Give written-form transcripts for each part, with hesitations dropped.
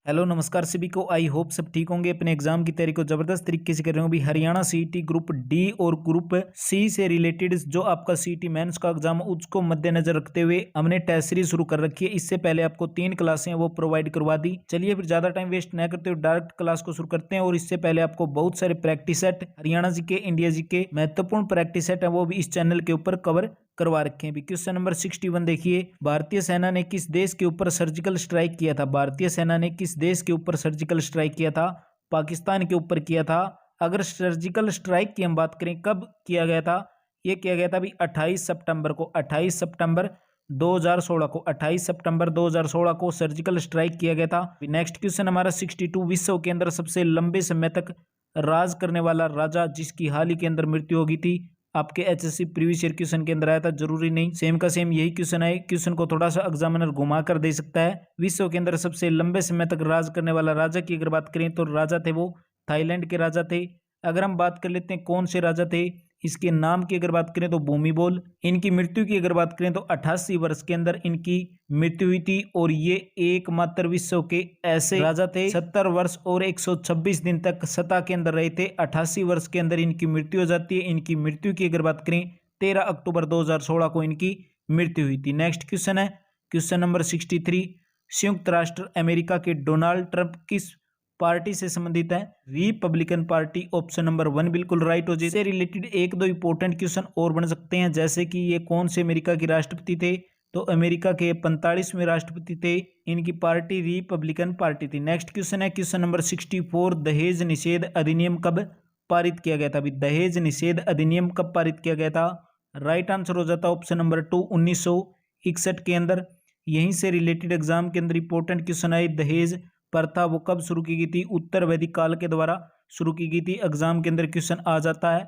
Hello नमस्कार सभी को। आई होप सब ठीक होंगे। अपने एग्जाम की तैयारी को जबरदस्त तरीके से कर रहे हो। अभी हरियाणा सीईटी ग्रुप डी और ग्रुप सी से रिलेटेड जो आपका सीईटी मेंस का एग्जाम उसको मद्देनजर रखते हुए हमने टेस्ट सीरीज शुरू कर रखी है। इससे पहले आपको 3 क्लासें वो प्रोवाइड करवा दी। चलिए फिर ज्यादा टाइम वेस्ट न करते हुए डायरेक्ट क्लास को शुरू करते हैं। और इससे पहले आपको बहुत सारे प्रैक्टिस सेट हरियाणा जी के, इंडिया जी के महत्वपूर्ण प्रैक्टिस सेट है वो भी इस चैनल के ऊपर कवर करवा रखे हैं। क्वेश्चन नंबर 61 देखिए, भारतीय सेना ने किस देश के ऊपर सर्जिकल स्ट्राइक किया था? भारतीय सेना ने किस देश के ऊपर सर्जिकल स्ट्राइक किया था? पाकिस्तान के ऊपर किया था। अगर सर्जिकल स्ट्राइक की हम बात करें कब किया गया था, ये किया गया था अभी 28 सितंबर को, 28 सितंबर 2016 को, 28 सितंबर 2016 को सर्जिकल स्ट्राइक किया गया था। नेक्स्ट क्वेश्चन हमारा 62, विश्व के अंदर सबसे लंबे समय तक राज करने वाला राजा जिसकी हाल ही के अंदर मृत्यु हो गई थी। आपके एचएससी प्रीवियस ईयर क्वेश्चन के अंदर आया था, जरूरी नहीं सेम का सेम यही क्वेश्चन है। क्वेश्चन को थोड़ा सा एग्जामिनर घुमा कर दे सकता है। विश्व के अंदर सबसे लंबे समय तक राज करने वाला राजा की अगर बात करें तो राजा थे वो थाईलैंड के राजा थे। अगर हम बात कर लेते हैं कौन से राजा थे, इसके नाम की अगर बात करें तो भूमिबोल। इनकी मृत्यु की अगर बात करें तो 88 वर्ष के अंदर इनकी मृत्यु हुई थी। और ये एकमात्र विश्व के ऐसे राजा थे 70 वर्ष और 126 दिन तक सत्ता के अंदर रहे थे। 88 वर्ष के अंदर इनकी मृत्यु हो जाती है। इनकी मृत्यु की अगर बात करें 13 अक्टूबर 2016 को इनकी मृत्यु हुई थी। नेक्स्ट क्वेश्चन है क्वेश्चन नंबर 63, संयुक्त राष्ट्र अमेरिका के डोनाल्ड ट्रंप किस पार्टी से संबंधित है? Republican party. ऑप्शन नंबर 1 बिल्कुल राइट हो जाए। इससे रिलेटेड एक दो इंपॉर्टेंट क्वेश्चन और बन सकते हैं, जैसे कि ये कौन से अमेरिका के राष्ट्रपति थे? तो अमेरिका के 45वें राष्ट्रपति थे। इनकी पार्टी रिपब्लिकन पार्टी थी। नेक्स्ट क्वेश्चन है क्वेश्चन नंबर 64, दहेज निषेध अधिनियम कब पारित किया गया था? अभी दहेज निषेध अधिनियम कब पारित किया गया था? राइट आंसर हो जाता ऑप्शन नंबर 2, 1961 के अंदर। यहीं से रिलेटेड एग्जाम के अंदर इंपॉर्टेंट क्वेश्चन है, दहेज प्रथा वो कब शुरू की गई थी? उत्तर वैदिक काल के द्वारा शुरू की गई थी। एग्जाम के अंदर क्वेश्चन आ जाता है।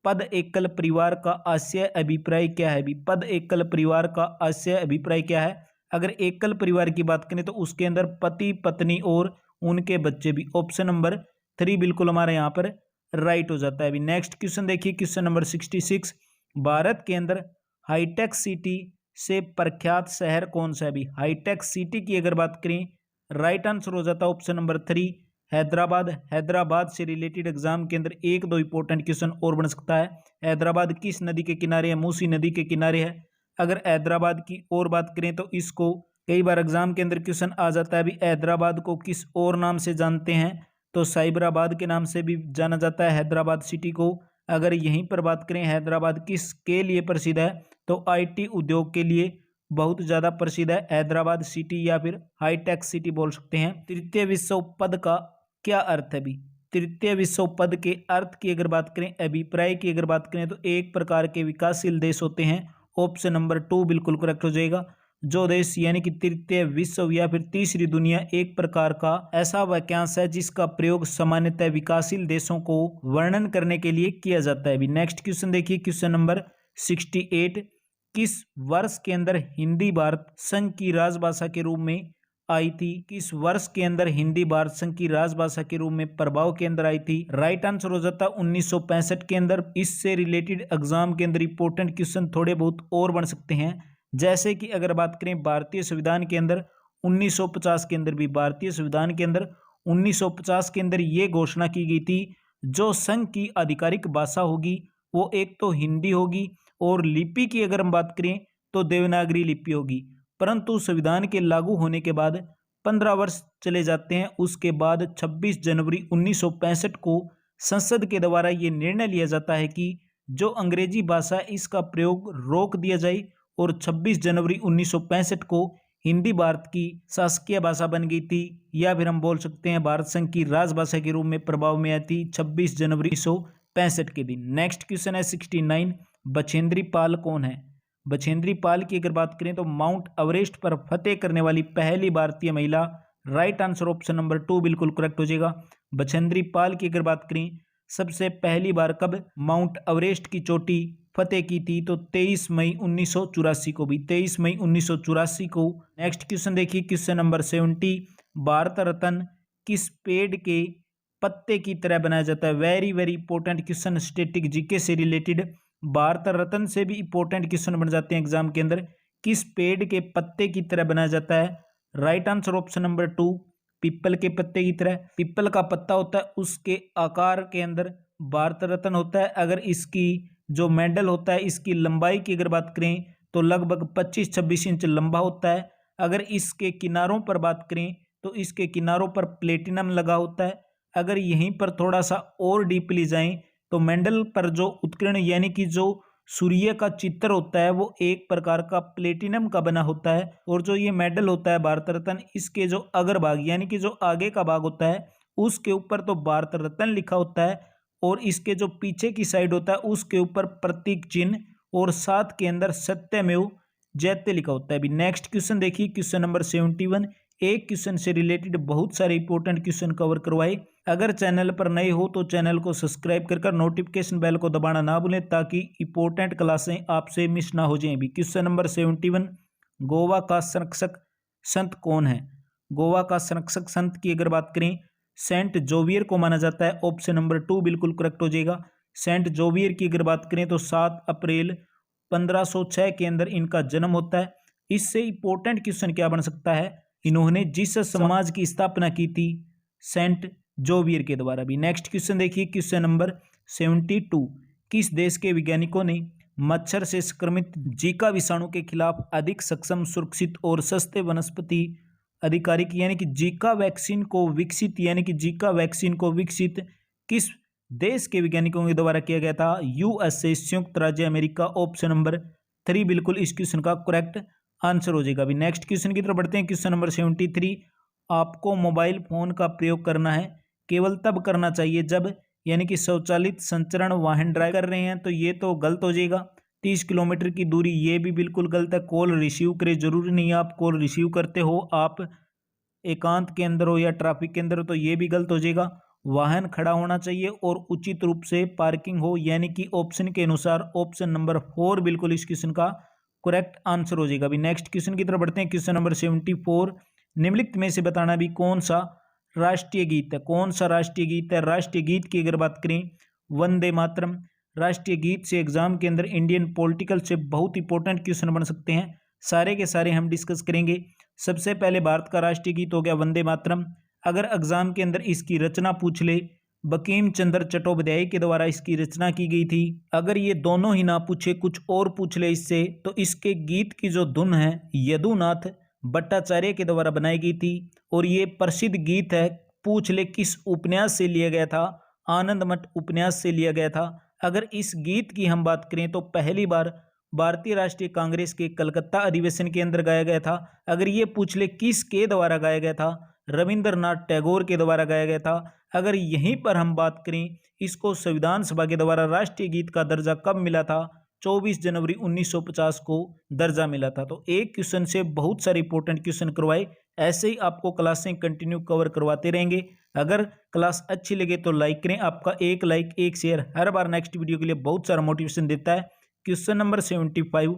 पद एकल परिवार का आशय अभिप्राय क्या है? भी पद एकल परिवार का आशय अभिप्राय क्या है? अगर एकल परिवार की बात करें तो उसके अंदर पति पत्नी और उनके बच्चे भी। ऑप्शन नंबर 3 बिल्कुल हमारे यहाँ पर राइट हो जाता है। अभी नेक्स्ट क्वेश्चन देखिए क्वेश्चन नंबर 66, भारत के अंदर हाईटेक सिटी से प्रख्यात शहर कौन सा है? भी हाईटेक सिटी की अगर बात करें राइट आंसर हो जाता है ऑप्शन नंबर 3, हैदराबाद। हैदराबाद से रिलेटेड एग्जाम के अंदर एक दो इंपॉर्टेंट क्वेश्चन और बन सकता है। हैदराबाद किस नदी के किनारे है? मूसी नदी के किनारे है। अगर हैदराबाद की और बात करें तो इसको कई बार एग्जाम के अंदर क्वेश्चन आ जाता है। अभी हैदराबाद को किस और नाम से जानते हैं? तो साइबराबाद के नाम से भी जाना जाता है हैदराबाद सिटी को। अगर यहीं पर बात करें हैदराबाद किस के लिए प्रसिद्ध है? तो आईटी उद्योग के लिए बहुत ज्यादा प्रसिद्ध है हैदराबाद सिटी, या फिर हाईटेक सिटी बोल सकते हैं। तृतीय विश्व पद का क्या अर्थ है? भी तृतीय विश्व पद के अर्थ की अगर बात करें, अभिप्राय की अगर बात करें तो एक प्रकार के विकासशील देश होते हैं। ऑप्शन नंबर 2 बिल्कुल करेक्ट हो जाएगा। जो देश यानी कि तृतीय विश्व या फिर तीसरी दुनिया एक प्रकार का ऐसा वाक्यांश है जिसका प्रयोग सामान्यतः विकासशील देशों को वर्णन करने के लिए किया जाता है। अभी नेक्स्ट क्वेश्चन देखिए क्वेश्चन नंबर 68, किस वर्ष के अंदर हिंदी भारत संघ की राजभाषा के रूप में आई थी? किस वर्ष के अंदर हिंदी भारत संघ की राजभाषा के रूप में प्रभाव के अंदर आई थी? राइट आंसर हो जाता 1965 के अंदर। इससे रिलेटेड एग्जाम के अंदर इंपॉर्टेंट क्वेश्चन थोड़े बहुत और बन सकते हैं, जैसे कि अगर बात करें भारतीय संविधान के अंदर 1950 के अंदर भी, भारतीय संविधान के अंदर 1950 के अंदर ये घोषणा की गई थी जो संघ की आधिकारिक भाषा होगी वो एक तो हिंदी होगी और लिपि की अगर हम बात करें तो देवनागरी लिपि होगी। परंतु संविधान के लागू होने के बाद 15 वर्ष चले जाते हैं। उसके बाद 26 जनवरी 1965 को संसद के द्वारा ये निर्णय लिया जाता है कि जो अंग्रेजी भाषा इसका प्रयोग रोक दिया जाए और 26 जनवरी 1965 को हिंदी भारत की शासकीय भाषा बन गई थी, या फिर हम बोल सकते हैं भारत संघ की राजभाषा के रूप में प्रभाव में आई थी 26 जनवरी 1965 के दिन। नेक्स्ट क्वेश्चन है 69, बछेंद्री पाल कौन है? बछेंद्री पाल की अगर बात करें तो माउंट एवरेस्ट पर फतेह करने वाली पहली भारतीय महिला। राइट आंसर ऑप्शन नंबर 2 बिल्कुल करेक्ट हो जाएगा। बछेंद्री पाल की अगर बात करें सबसे पहली बार कब माउंट एवरेस्ट की चोटी फतेह की थी? तो 23 मई 1984 को, भी 23 मई 1984 को। नेक्स्ट क्वेश्चन देखिए क्वेश्चन नंबर 70, भारत रत्न किस पेड़ के पत्ते की तरह बनाया जाता है? Very very important question, static GK से रिलेटेड भारत रत्न से भी इंपॉर्टेंट क्वेश्चन बन जाते हैं एग्जाम के अंदर। किस पेड़ के पत्ते की तरह बनाया जाता है? Right answer option number 2, people के पत्ते की तरह। पीपल का पत्ता होता है उसके आकार के अंदर भारत रत्न होता है। अगर इसकी जो मेडल होता है इसकी लंबाई की अगर बात करें तो लगभग 25-26 इंच लंबा होता है। अगर इसके किनारों पर बात करें तो इसके किनारों पर प्लेटिनम लगा होता है। अगर यहीं पर थोड़ा सा और डीपली जाएं तो मेंडल पर जो उत्कीर्ण यानी कि जो सूर्य का चित्र होता है वो एक प्रकार का प्लेटिनम का बना होता है। और जो ये मेडल होता है भारत रत्न, इसके जो अग्र भाग यानी कि जो आगे का भाग होता है उसके ऊपर तो भारत रत्न लिखा होता है और इसके जो पीछे की साइड होता है उसके ऊपर प्रतीक चिन्ह और साथ के अंदर सत्यमेव जयते लिखा होता है। अभी नेक्स्ट क्वेश्चन देखिए, क्वेश्चन नंबर 71। एक क्वेश्चन से रिलेटेड बहुत सारे इंपॉर्टेंट क्वेश्चन कवर करवाए। अगर चैनल पर नए हो तो चैनल को सब्सक्राइब कर नोटिफिकेशन बेल को दबाना ना भूलें ताकि इंपॉर्टेंट क्लासें आपसे मिस ना हो जाएं। भी क्वेश्चन नंबर 71, गोवा का संरक्षक संत कौन है? गोवा का संरक्षक संत की अगर बात करें सेंट जोवियर को माना जाता है। ऑप्शन नंबर 2 बिल्कुल करेक्ट हो जाएगा। सेंट जोवियर की अगर बात करें तो 7 अप्रैल 1506 के अंदर इनका जन्म होता है। इससे इंपॉर्टेंट क्वेश्चन क्या बन सकता है, इन्होंने जिस समाज की स्थापना की थी सेंट जोवियर के द्वारा। भी नेक्स्ट क्वेश्चन देखिए, क्वेश्चन नंबर 72। किस देश के वैज्ञानिकों ने मच्छर से संक्रमित जीका विषाणु के खिलाफ अधिक सक्षम, सुरक्षित और सस्ते वनस्पति आधिकारिक यानी कि जीका वैक्सीन को विकसित किस देश के वैज्ञानिकों के द्वारा किया गया था? यूएसए, संयुक्त राज्य अमेरिका। ऑप्शन नंबर 3 बिल्कुल इस क्वेश्चन का करेक्ट आंसर हो जाएगा। अभी नेक्स्ट क्वेश्चन की तरफ बढ़ते हैं। Question number 73। आपको मोबाइल फोन का प्रयोग करना है केवल तब करना चाहिए जब यानी कि स्वचालित संचरण वाहन ड्राइव कर रहे हैं, तो ये तो गलत हो जाएगा। 30 किलोमीटर की दूरी, ये भी बिल्कुल गलत है। कॉल रिसीव करे, जरूरी नहीं है आप कॉल रिसीव करते हो, आप एकांत के अंदर हो या ट्रैफिक के अंदर हो, तो ये भी गलत हो जाएगा। वाहन खड़ा होना चाहिए और उचित रूप से पार्किंग हो, यानी कि ऑप्शन के अनुसार ऑप्शन नंबर 4 बिल्कुल इस क्वेश्चन का करेक्ट आंसर हो जाएगा। अभी नेक्स्ट क्वेश्चन की तरफ बढ़ते हैं। Question number 74। निम्नलिखित में से बताना भी कौन सा राष्ट्रीय गीत है? कौन सा राष्ट्रीय गीत है? राष्ट्रीय गीत की अगर बात करें वंदे मातरम। राष्ट्रीय गीत से एग्जाम के अंदर इंडियन पॉलिटिकल से बहुत इंपॉर्टेंट क्वेश्चन बन सकते हैं, सारे के सारे हम डिस्कस करेंगे। सबसे पहले भारत का राष्ट्रीय गीत हो गया वंदे मातरम। अगर एग्जाम के अंदर इसकी रचना पूछ ले, बंकिम चंद्र चट्टोपाध्याय के द्वारा इसकी रचना की गई थी। अगर ये दोनों ही ना पूछे, कुछ और पूछ ले इससे, तो इसके गीत की जो धुन है यदुनाथ भट्टाचार्य के द्वारा बनाई गई थी और ये प्रसिद्ध गीत है। पूछ ले किस उपन्यास से लिया गया था? आनंद मठ उपन्यास से लिया गया था। अगर इस गीत की हम बात करें तो पहली बार भारतीय राष्ट्रीय कांग्रेस के कलकत्ता अधिवेशन के अंदर गाया गया था। अगर ये पूछ ले किसके द्वारा गाया गया था? रविंद्रनाथ टैगोर के द्वारा गाया गया था। अगर यहीं पर हम बात करें, इसको संविधान सभा के द्वारा राष्ट्रीय गीत का दर्जा कब मिला था? 24 जनवरी 1950 को दर्जा मिला था। तो एक क्वेश्चन से बहुत सारे इंपॉर्टेंट क्वेश्चन करवाए, ऐसे ही आपको क्लासें कंटिन्यू कवर करवाते रहेंगे। अगर क्लास अच्छी लगे तो लाइक करें, आपका एक लाइक एक शेयर हर बार नेक्स्ट वीडियो के लिए बहुत सारा मोटिवेशन देता है। Question number 75।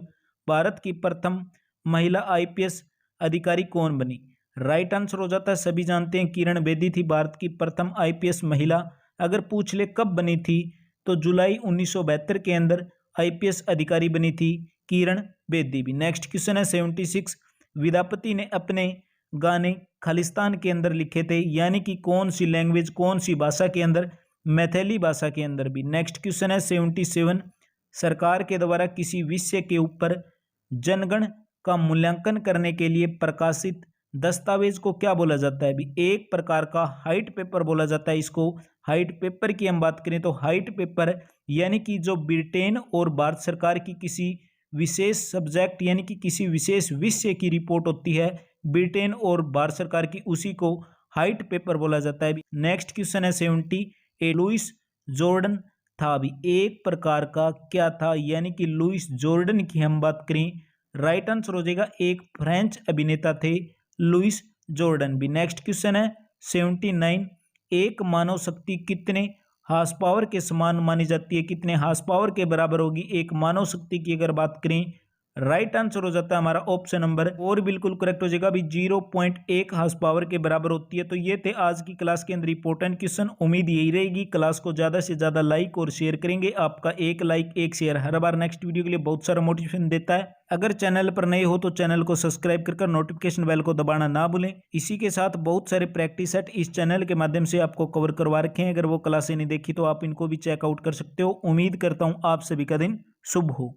भारत की प्रथम महिला IPS अधिकारी कौन बनी? राइट आंसर हो जाता है, सभी जानते हैं किरण बेदी थी भारत की प्रथम IPS महिला। अगर पूछ ले कब बनी थी तो जुलाई 1972 के अंदर IPS अधिकारी बनी थी किरण बेदी भी। नेक्स्ट क्वेश्चन है 76। विद्यापति ने अपने गाने खालिस्तान के अंदर लिखे थे, यानी कि कौन सी लैंग्वेज, कौन सी भाषा के अंदर? मैथिली भाषा के अंदर भी। नेक्स्ट क्वेश्चन है 77। सरकार के द्वारा किसी विषय के ऊपर जनगण का मूल्यांकन करने के लिए प्रकाशित दस्तावेज को क्या बोला जाता है? भी एक प्रकार का हाइट पेपर बोला जाता है इसको। हाइट पेपर की हम बात करें तो हाइट पेपर यानी कि जो ब्रिटेन और भारत सरकार की किसी विशेष सब्जेक्ट यानी कि किसी विशेष विषय की रिपोर्ट होती है ब्रिटेन और भारत सरकार की, उसी को हाइट पेपर बोला जाता है। नेक्स्ट क्वेश्चन है 78। लुइस जॉर्डन था अभी एक प्रकार का क्या था? यानी कि लुइस जॉर्डन की हम बात करें, राइट आंसर हो जाएगा एक फ्रेंच अभिनेता थे लुइस जॉर्डन भी। नेक्स्ट क्वेश्चन है 79। एक मानव शक्ति कितने हार्स पावर के समान मानी जाती है? कितने हार्स पावर के बराबर होगी एक मानव शक्ति की अगर बात करें? राइट आंसर हो जाता है हमारा ऑप्शन नंबर और बिल्कुल करेक्ट हो जाएगा। अभी 0.1 हार्स पावर के बराबर होती है। तो ये थे आज की क्लास के अंदर इंपॉर्टेंट क्वेश्चन। उम्मीद यही रहेगी क्लास को ज्यादा से ज्यादा लाइक और शेयर करेंगे। आपका एक लाइक एक शेयर हर बार नेक्स्ट वीडियो के लिए बहुत सारा मोटिवेशन देता है। अगर चैनल पर नए हो तो चैनल को सब्सक्राइब कर नोटिफिकेशन बेल को दबाना ना भूलें। इसी के साथ बहुत सारे प्रैक्टिस सेट इस चैनल के माध्यम से आपको कवर करवा रखे हैं। अगर वो क्लासें नहीं देखी तो आप इनको भी चेकआउट कर सकते हो। उम्मीद करता हूं आप सभी का दिन शुभ हो।